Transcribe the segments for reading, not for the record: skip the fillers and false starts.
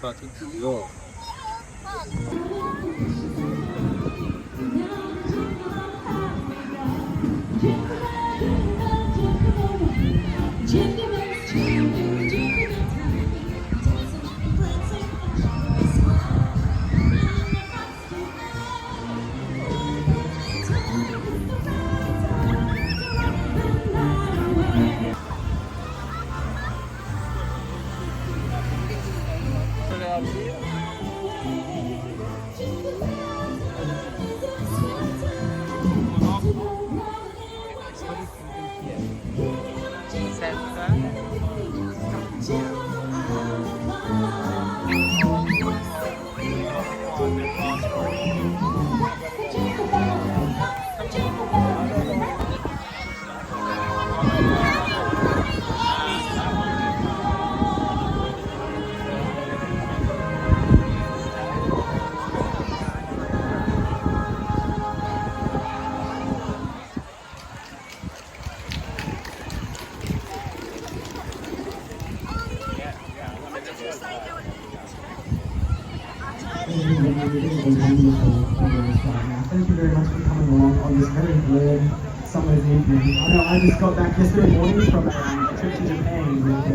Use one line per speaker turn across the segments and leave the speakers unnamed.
Paddington.
Thank you very much for coming along on this very warm summer's evening. I know I just got back yesterday morning from a trip to Japan with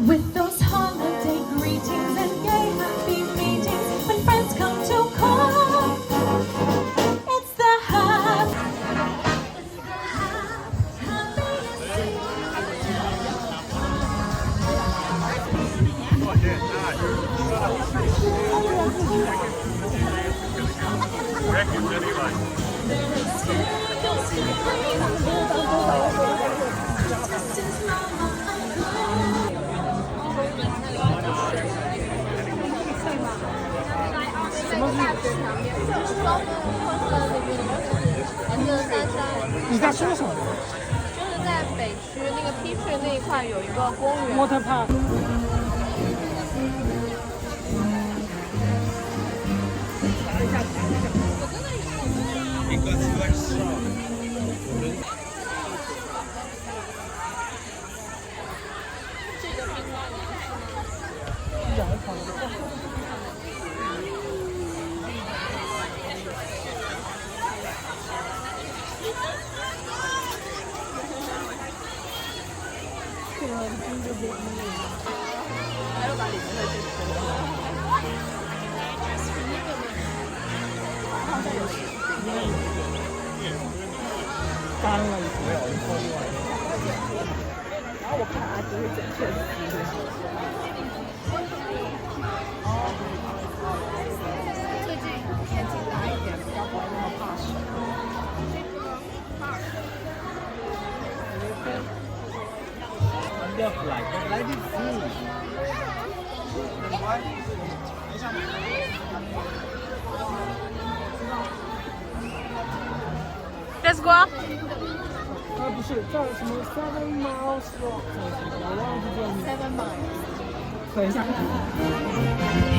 With those holiday greetings and gay happy meetings, when friends come to call, it's the
你在说什么？
就是在北区那个 P 区那一块有一个公园。
Water Park。
还有把里面的这个
干了，没有，你说另外一个。
然后我看阿迪会整片最近天气大一点，比较不会那么怕水。
Look like let it see.
Let's go.
不是叫什么 Seven Miles Walk， 我忘记叫名。
7 miles。
等一下。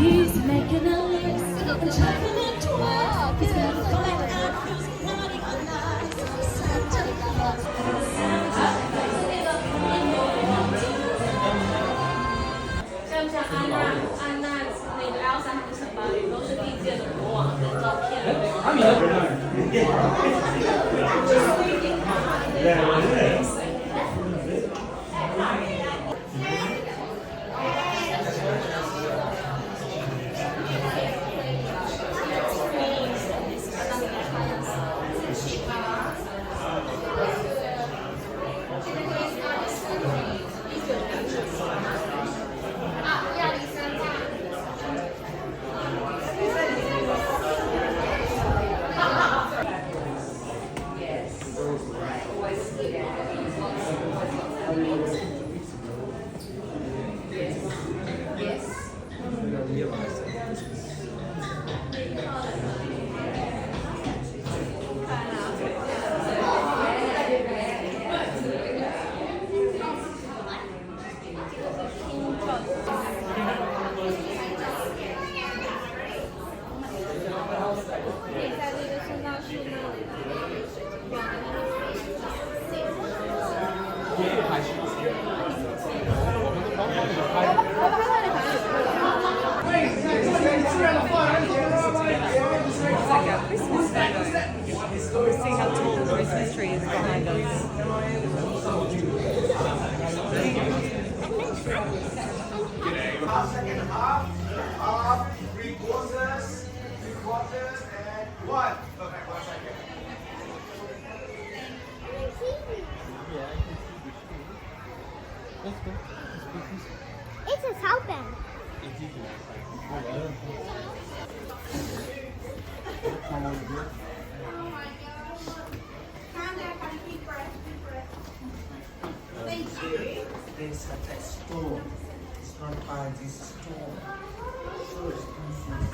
He's making a list of the chocolate twice.
像不像安娜那个 Elsa 和城堡里都是历届的国王的照片。
Yes. It's like a Christmas photo. See how tall the Christmas tree is behind us.
Second half, 3/4, 3/4, and 1. Perfect, 1 second.
It's a South Bend.
There's such a storm. It's not by this storm. So expensive.